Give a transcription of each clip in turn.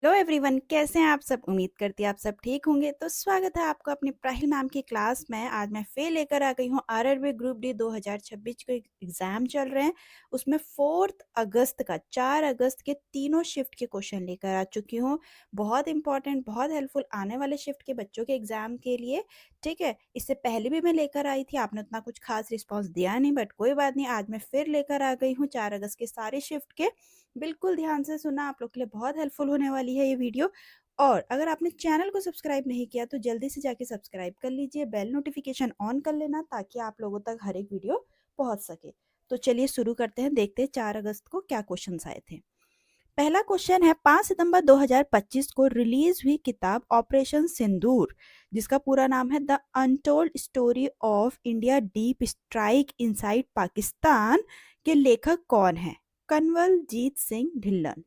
Hello everyone, कैसे हैं आप सब। उम्मीद करती है आप सब ठीक होंगे। तो स्वागत है आपका अपनी प्राहिल मैम की क्लास में। आज मैं फिर लेकर आ गई हूँ आरआरबी ग्रुप डी 2026 के एग्जाम चल रहे हैं। उसमें 4 अगस्त का 4 अगस्त के तीनों शिफ्ट के क्वेश्चन लेकर आ चुकी हूँ। बहुत इंपॉर्टेंट, बहुत हेल्पफुल आने वाले शिफ्ट के बच्चों के एग्जाम के लिए। ठीक है, इससे पहले भी मैं लेकर आई थी, आपने उतना कुछ खास रिस्पॉन्स दिया नहीं, बट कोई बात नहीं, आज मैं फिर लेकर आ गई हूँ 4 अगस्त के सारे शिफ्ट के। बिल्कुल ध्यान से सुना, आप लोग के लिए बहुत हेल्पफुल होने वाली है ये वीडियो। और अगर आपने चैनल को सब्सक्राइब नहीं किया तो जल्दी से जाके सब्सक्राइब कर लीजिए, बेल नोटिफिकेशन ऑन कर लेना ताकि आप लोगों तक हर एक वीडियो पहुंच सके। तो चलिए शुरू करते हैं, देखते हैं 4 अगस्त को क्या क्वेश्चंस आए थे। पहला क्वेश्चन है, 5 सितंबर 2025 को रिलीज हुई किताब ऑपरेशन सिंदूर, जिसका पूरा नाम है the untold story of India deep strike inside Pakistan, के लेखक कौन है? कंवलजीत सिंह ढिल्लन।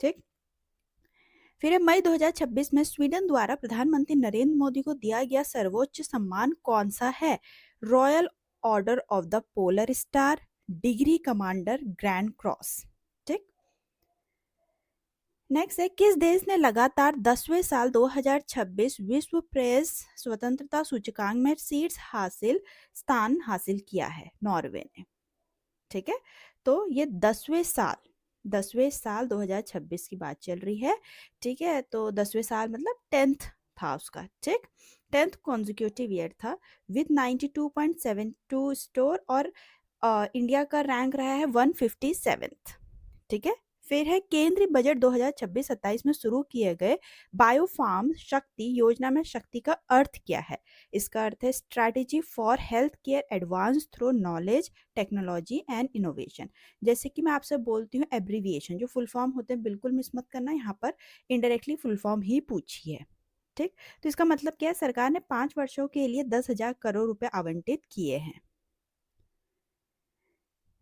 ठीक। फिर है, मई 2026 में स्वीडन द्वारा प्रधानमंत्री नरेंद्र मोदी को दिया गया सर्वोच्च सम्मान कौन सा है? Royal order of the polar star, degree commander, grand cross. ठीक। नेक्स्ट है, किस देश ने लगातार 10वें साल 2026 विश्व प्रेस स्वतंत्रता सूचकांक में स्थान हासिल किया है? नॉर्वे ने। ठीक है, तो ये 10वें साल 2026 की बात चल रही है। ठीक है, तो 10वें साल मतलब 10th था उसका। ठीक, 10th कॉन्जिक्यूटिव ईयर था विद 92.72 स्टोर, और इंडिया का रैंक रहा है 157th। ठीक है, फिर है, केंद्रीय बजट 2026-27 में शुरू किए गए बायोफार्म शक्ति योजना में शक्ति का अर्थ क्या है? इसका अर्थ है strategy for health care advance through knowledge technology and innovation. जैसे कि मैं आपसे बोलती हूँ एब्रीविएशन जो फुल फॉर्म होते हैं बिल्कुल मिस मत करना, यहाँ पर इनडायरेक्टली फुल फॉर्म ही पूछी है। ठीक, तो इसका मतलब क्या है? सरकार ने 5 वर्षों के लिए 10,000 करोड़ रुपए आवंटित किए हैं।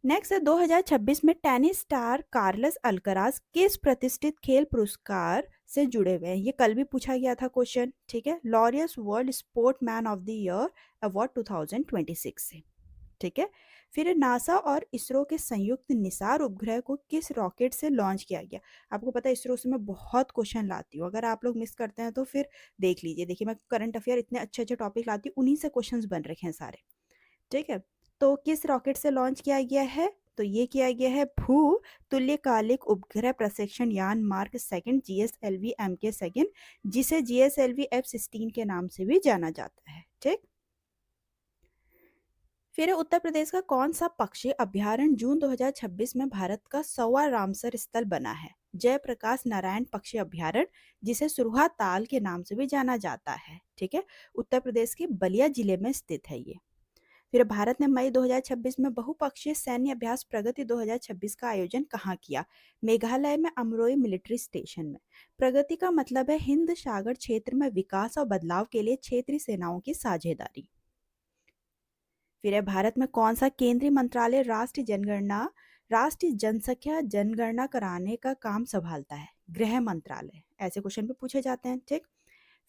नेक्स्ट है, 2026 में टेनिस स्टार कार्लस अल्कराज किस प्रतिष्ठित खेल पुरस्कार से जुड़े हुए हैं? ये कल भी पूछा गया था क्वेश्चन। ठीक है, Laureus world sport man of the year award 2026 से। ठीक है, फिर नासा और इसरो के संयुक्त निसार उपग्रह को किस रॉकेट से लॉन्च किया गया? आपको पता है इसरो से मैं बहुत क्वेश्चन लाती हूँ, अगर आप लोग मिस करते हैं तो फिर देख लीजिए। देखिए, मैं करंट अफेयर इतने अच्छे अच्छे टॉपिक लाती हूँ, उन्हीं से क्वेश्चंस बन रखे हैं सारे। ठीक है, तो किस रॉकेट से लॉन्च किया गया है? तो ये किया गया है भू तुल्यकालिक उपग्रह प्रक्षेपण यान mark second GSLV MK second, जिसे GSLV F-16 के नाम से भी जाना जाता है। ठीक, फिर उत्तर प्रदेश का कौन सा पक्षी अभ्यारण्य जून 2026 में भारत का 100वां रामसर स्थल बना है? जयप्रकाश नारायण पक्षी अभ्यारण्य, जिसे सुरहा ताल के नाम से भी जाना जाता है। ठीक है, उत्तर प्रदेश के बलिया जिले में स्थित है ये। फिर भारत ने मई 2026 में बहुपक्षीय सैन्य अभ्यास प्रगति 2026 का आयोजन कहाँ किया? मेघालय में अमरोई मिलिट्री स्टेशन में। प्रगति का मतलब है हिंद सागर क्षेत्र में विकास और बदलाव के लिए क्षेत्रीय सेनाओं की साझेदारी। फिर है, भारत में कौन सा केंद्रीय मंत्रालय राष्ट्रीय जनसंख्या जनगणना कराने का काम संभालता है? गृह मंत्रालय। ऐसे क्वेश्चन भी पूछे जाते हैं। ठीक,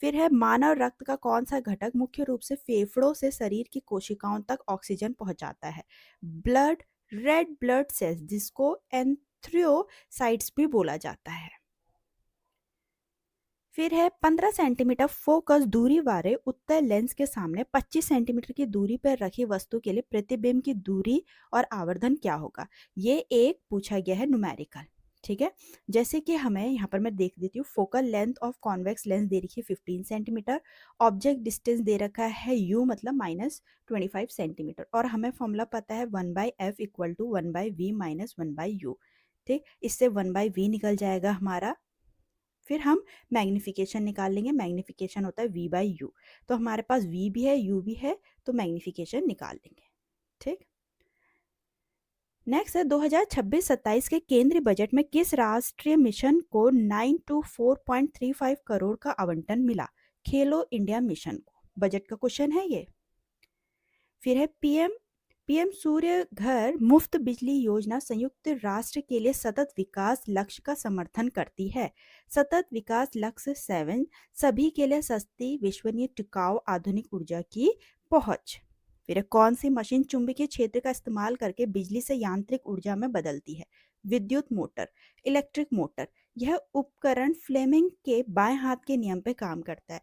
फिर है, मानव रक्त का कौन सा घटक मुख्य रूप से फेफड़ों से शरीर की कोशिकाओं तक ऑक्सीजन पहुंचाता है? ब्लड, रेड ब्लड सेल्स, जिसको एंथ्रियोसाइट्स भी बोला जाता है। फिर है, 15 सेंटीमीटर फोकस दूरी वाले उत्तल लेंस के सामने 25 सेंटीमीटर की दूरी पर रखी वस्तु के लिए प्रतिबिंब की दूरी और आवर्धन क्या होगा? ये एक पूछा गया है न्यूमेरिकल। ठीक है, जैसे कि हमें यहाँ पर मैं देख देती हूँ, focal length of convex lens दे रखी है 15 सेंटीमीटर, ऑब्जेक्ट डिस्टेंस दे रखा है u मतलब -25 सेंटीमीटर, और हमें फॉर्मूला पता है 1/f equal to 1/v minus 1/u। ठीक, इससे 1/v निकल जाएगा हमारा। फिर हम मैग्निफिकेशन निकाल लेंगे, मैग्निफिकेशन होता है v/u, तो हमारे पास v भी है u भी है, तो मैग्निफिकेशन निकाल लेंगे। ठीक, नेक्स्ट है, 2026-27 के केंद्रीय बजट में किस राष्ट्रीय मिशन को 924.35 करोड़ का आवंटन मिला? खेलो इंडिया मिशन को। बजट का क्वेश्चन है ये। फिर है, पीएम सूर्य घर मुफ्त बिजली योजना संयुक्त राष्ट्र के लिए सतत विकास लक्ष्य का समर्थन करती है। सतत विकास लक्ष्य 7 सभी के लिए सस्ती विश्वसनीय टिकाऊ आधुनिक ऊर्जा की पहुंच। फिर कौन सी मशीन चुंबकीय क्षेत्र का इस्तेमाल करके बिजली से यांत्रिक ऊर्जा में बदलती है? विद्युत मोटर, इलेक्ट्रिक मोटर। यह उपकरण फ्लेमिंग के बाएं हाथ के नियम पे काम करता है।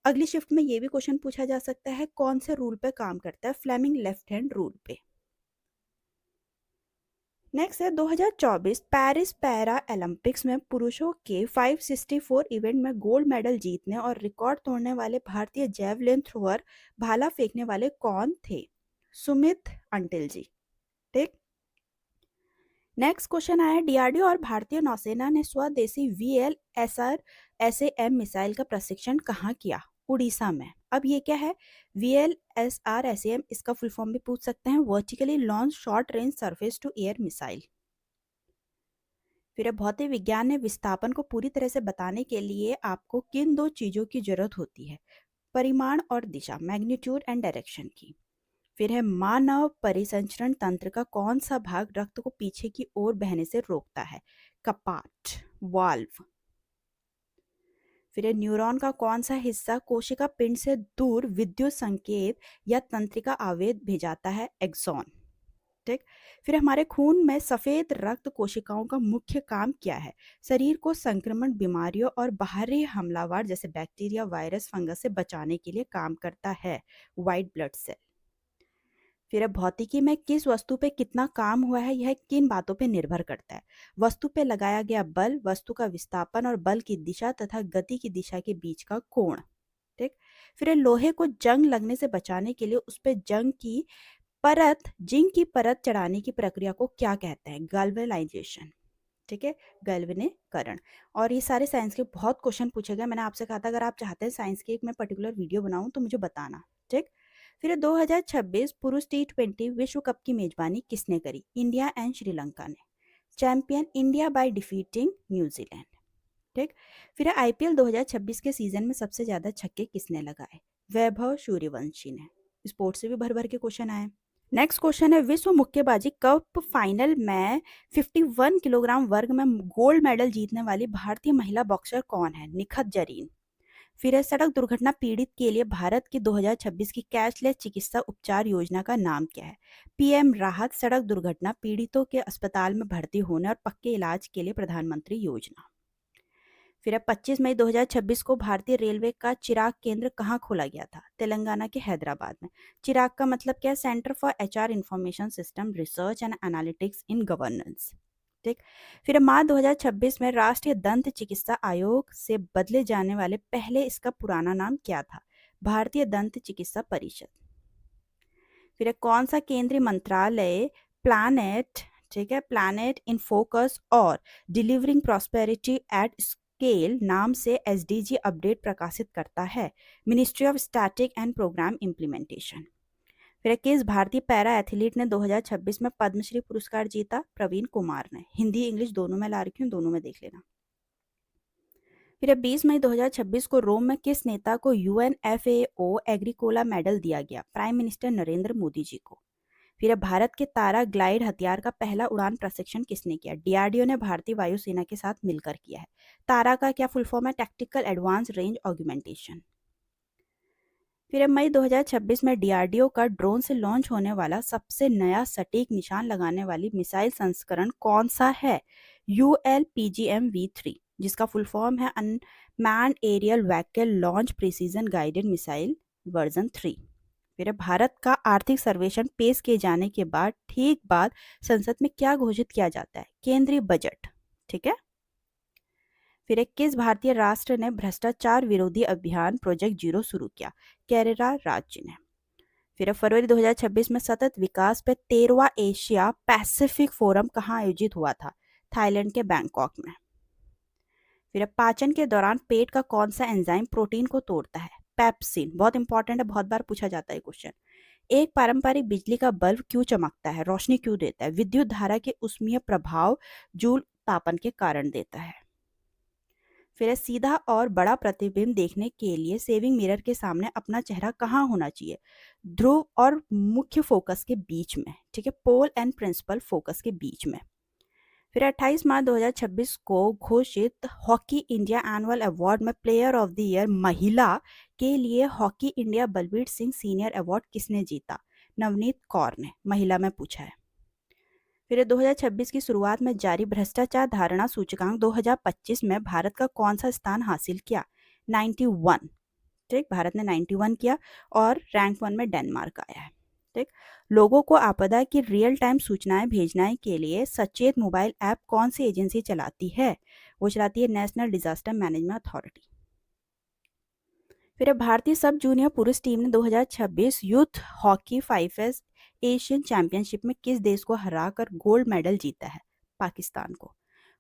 अगली शिफ्ट में ये भी क्वेश्चन पूछा जा सकता है, कौन से रूल पे काम करता है? फ्लेमिंग लेफ्ट हैंड रूल पे। नेक्स्ट है 2024 पेरिस पैरा ओलंपिक्स में पुरुषों के 564 इवेंट में गोल्ड मेडल जीतने और रिकॉर्ड तोड़ने वाले भारतीय जेवलिन थ्रोअर, भाला फेंकने वाले कौन थे? सुमित अंटिल जी। ठीक। नेक्स्ट क्वेश्चन आया, डीआरडीओ और भारतीय नौसेना ने स्वदेशी VLSR-SAM मिसाइल का प्रशिक्षण कहाँ किया? उड़ीसा में। अब ये क्या है? VLSR-SAM, इसका फुल फॉर्म भी पूछ सकते हैं, vertically launch short range surface to air missile. फिर भौतिक विज्ञान ने विस्थापन को पूरी तरह से बताने के लिए आपको किन दो चीजों की जरूरत होती है? परिमाण और दिशा, मैग्नीट्यूड एंड डायरेक्शन की। फिर है मानव परिसंचरण तंत्र का कौन सा भाग रक्त को पीछे की ओर बहने से रोकता है? कपाट, वाल्व। फिर है न्यूरॉन का कौन सा हिस्सा कोशिका पिंड से दूर विद्युत संकेत या तंत्रिका आवेग भेजाता है? एक्सॉन। ठीक। फिर हमारे खून में सफेद रक्त कोशिकाओं का मुख्य काम क्या है? शरीर को संक्रमण, बीमारियों और बाहरी हमलावर जैसे बैक्टीरिया, वायरस, फंगस से बचाने के लिए काम करता है। White blood cell. फिर अब भौतिकी में किस वस्तु पे कितना काम हुआ है, यह किन बातों पे निर्भर करता है? वस्तु पे लगाया गया बल, वस्तु का विस्थापन और बल की दिशा तथा गति की दिशा के बीच का कोण। ठीक। फिर लोहे को जंग लगने से बचाने के लिए उस पे जिंक की परत चढ़ाने की प्रक्रिया को क्या कहते हैं? गैल्वेनाइजेशन। ठीक है, गैल्वेनीकरण। और ये सारे साइंस के बहुत क्वेश्चन पूछे गए। मैंने आपसे कहा था अगर आप चाहते हैं साइंस की एक मैं पर्टिकुलर वीडियो बनाऊं तो मुझे बताना। ठीक। फिर 2026 पुरुष T20 विश्व कप की मेजबानी किसने करी? इंडिया एंड श्रीलंका ने। Champion India by defeating New Zealand. ठीक। फिर IPL 2026 के सीजन में सबसे ज्यादा छक्के किसने लगाए? वैभव सूर्यवंशी ने। स्पोर्ट्स से भी भर भर के क्वेश्चन आए। नेक्स्ट क्वेश्चन है, विश्व मुक्केबाजी कप फाइनल में 51 किलोग्राम वर्ग में गोल्ड मेडल जीतने वाली भारतीय महिला बॉक्सर कौन है? निखत जरीन। फिर है सड़क दुर्घटना पीड़ित के लिए भारत की 2026 की कैशलेस चिकित्सा उपचार योजना का नाम क्या है? PM राहत सड़क दुर्घटना पीड़ितों के अस्पताल में भर्ती होने और पक्के इलाज के लिए प्रधानमंत्री योजना। फिर अब 25 मई 2026 को भारतीय रेलवे का चिराग केंद्र कहाँ खोला गया था? तेलंगाना के हैदराबाद में। चिराग का मतलब क्या है? Centre for HR information system research and analytics in governance. ठीक। फिर मार्च 2026 में राष्ट्रीय दंत चिकित्सा आयोग से बदले जाने वाले पहले इसका पुराना नाम क्या था? भारतीय दंत चिकित्सा परिषद। फिर कौन सा केंद्रीय मंत्रालय प्लैनेट, ठीक है, प्लैनेट इन फोकस और डिलीवरिंग प्रॉस्पेरिटी एट स्केल नाम से SDG अपडेट प्रकाशित करता है? Ministry of statistics and programme implementation. फिर किस भारतीय पैरा एथलीट ने 2026 में पद्मश्री पुरस्कार जीता? प्रवीण कुमार ने। हिंदी इंग्लिश दोनों में ला रखी हूँ, दोनों में देख लेना। फिर 20 मई 2026 को रोम में किस नेता को UNFAO एग्रीकोला मेडल दिया गया? प्राइम मिनिस्टर नरेंद्र मोदी जी को। फिर भारत के तारा ग्लाइड हथियार का पहला उड़ान प्रशिक्षण किसने किया? DRDO ने भारतीय वायुसेना के साथ मिलकर किया है। तारा का क्या फुल फॉर्म है? Tactical advance range augmentation. फिर मई 2026 में DRDO का ड्रोन से लॉन्च होने वाला सबसे नया सटीक निशान लगाने वाली मिसाइल संस्करण कौन सा है? ULPGM-V3, जिसका फुल फॉर्म है unmanned aerial vehicle launch precision guided missile version 3। फिर भारत का आर्थिक सर्वेक्षण पेश किए जाने के बाद ठीक बाद संसद में क्या घोषित किया जाता है? केंद्रीय बजट। ठीक है। फिर किस भारतीय राष्ट्र ने भ्रष्टाचार विरोधी अभियान प्रोजेक्ट 0 शुरू किया? केरला राज्य ने। फिर फरवरी 2026 में सतत विकास पे 13वां एशिया पैसिफिक फोरम कहाँ आयोजित हुआ था? थाईलैंड के बैंकॉक में। फिर पाचन के दौरान पेट का कौन सा एंजाइम प्रोटीन को तोड़ता है? पेप्सिन। बहुत इंपॉर्टेंट है, बहुत बार पूछा जाता है क्वेश्चन। एक पारंपरिक बिजली का बल्ब क्यों चमकता है? रोशनी क्यों देता है? विद्युत धारा के उष्मीय प्रभाव जूल तापन के कारण देता है। फिर सीधा और बड़ा प्रतिबिंब देखने के लिए सेविंग मिरर के सामने अपना चेहरा कहाँ होना चाहिए? ध्रुव और मुख्य फोकस के बीच में। ठीक है, पोल एंड प्रिंसिपल फोकस के बीच में। फिर 28 मार्च 2026 को घोषित हॉकी इंडिया एनुअल अवार्ड में प्लेयर ऑफ द ईयर महिला के लिए hockey India Balbir Singh senior award किसने जीता? नवनीत कौर ने। महिला में पूछा है। फिर 2026 की शुरुआत में जारी भ्रष्टाचार धारणा सूचकांक 2025 में भारत का कौन सा स्थान हासिल किया? 91। ठीक, भारत ने 91 किया और रैंक 1 में डेनमार्क आया है। ठीक, लोगों को आपदा की रियल टाइम सूचनाएं भेजने के लिए सचेत मोबाइल ऐप कौन सी एजेंसी चलाती है? वो चलाती है नेशनल डिजास्टर मैनेजमेंट अथॉरिटी। फिर भारतीय सब जूनियर पुरुष टीम ने 2026 youth hockey 5S Asian championship में किस देश को हराकर गोल्ड मेडल जीता है? पाकिस्तान को।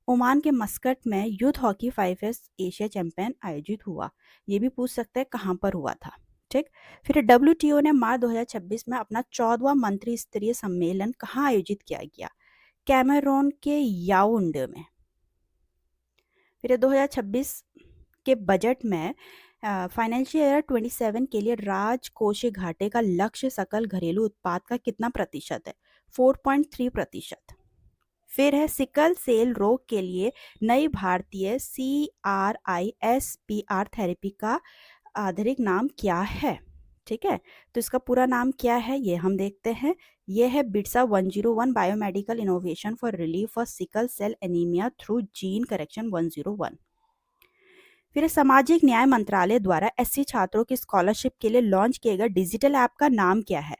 ओमान के मस्कट में youth hockey 5S Asia champion आयोजित हुआ। ये भी पूछ सकते हैं कहाँ पर हुआ था। ठीक, फिर WTO ने मार्च 2026 में अपना 14वां मंत्री स्तरीय सम्मेलन कहाँ आयोजित किया गया? कैमरून के याओउंडे में। फिर 2026 के बजट में फाइनेंशियल ईयर 27 के लिए राजकोषीय घाटे का लक्ष्य सकल घरेलू उत्पाद का कितना प्रतिशत है? 4.3%। फिर है सिकल सेल रोग के लिए नई भारतीय CRISPR थेरेपी का आधुनिक नाम क्या है? ठीक है, तो इसका पूरा नाम क्या है ये हम देखते हैं। ये है बिट्सा 101 biomedical innovation for relief of sickle cell anaemia through gene correction 101। फिर सामाजिक न्याय मंत्रालय द्वारा SC छात्रों की स्कॉलरशिप के लिए लॉन्च किए गए डिजिटल ऐप का नाम क्या है?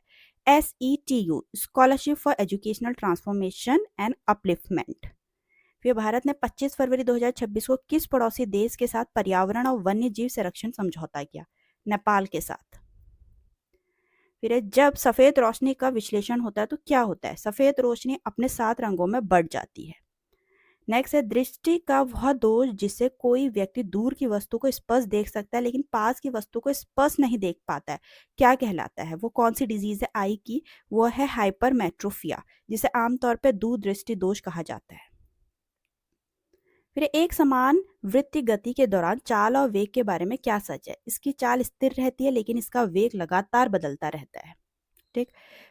SETU scholarship for educational transformation and upliftment. फिर भारत ने 25 फरवरी 2026 को किस पड़ोसी देश के साथ पर्यावरण और वन्य जीव संरक्षण समझौता किया? नेपाल के साथ। फिर जब सफेद रोशनी का विश्लेषण होता है तो क्या होता है? सफेद रोशनी अपने 7 रंगों में बढ़ जाती है। नेक्स्ट है दृष्टि का वह दोष जिससे कोई व्यक्ति दूर की वस्तु को स्पष्ट देख सकता है लेकिन पास की वस्तु को स्पष्ट नहीं देख पाता है, क्या कहलाता है? वो कौन सी डिजीज है आई की? वो है हाइपरमेट्रोफिया, जिसे आमतौर पर दूर दृष्टि दोष कहा जाता है। फिर एक समान वृत्तीय गति के दौरान चाल और वेग के बारे में क्या सच है? इसकी चाल स्थिर रहती है लेकिन इसका वेग लगातार बदलता रहता है। ठीक,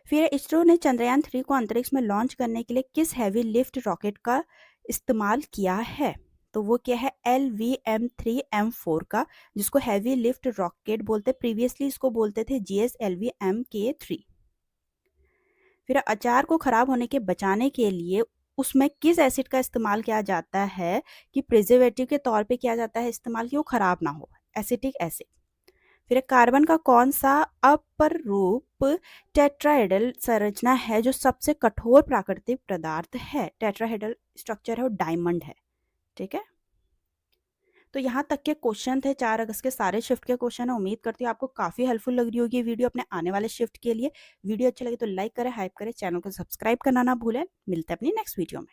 फिर इसरो ने चंद्रयान 3 को अंतरिक्ष में लॉन्च करने के लिए किस हैवी लिफ्ट रॉकेट का इस्तेमाल किया है? तो वो क्या है? LVM-3M4 का, जिसको हैवी लिफ्ट रॉकेट बोलते, प्रीवियसली इसको बोलते थे GSLV-MK3। फिर अचार को खराब होने के बचाने के लिए उसमें किस एसिड का इस्तेमाल किया जाता है कि प्रिजर्वेटिव के तौर पे किया जाता है इस्तेमाल कि वो खराब ना हो? Acetic acid. फिर कार्बन का कौन सा अपरूप टेट्राहेड्रल संरचना है जो सबसे कठोर प्राकृतिक पदार्थ है? टेट्राहेड्रल स्ट्रक्चर है वो डायमंड है। ठीक है, तो यहाँ तक के क्वेश्चन थे 4 अगस्त के, सारे शिफ्ट के क्वेश्चन है। उम्मीद करती हूँ आपको काफ़ी हेल्पफुल लग रही होगी वीडियो अपने आने वाले शिफ्ट के लिए। वीडियो अच्छा लगे तो लाइक करें, हाइप करें, चैनल को सब्सक्राइब करना ना भूलें। मिलते हैं अपनी नेक्स्ट वीडियो में।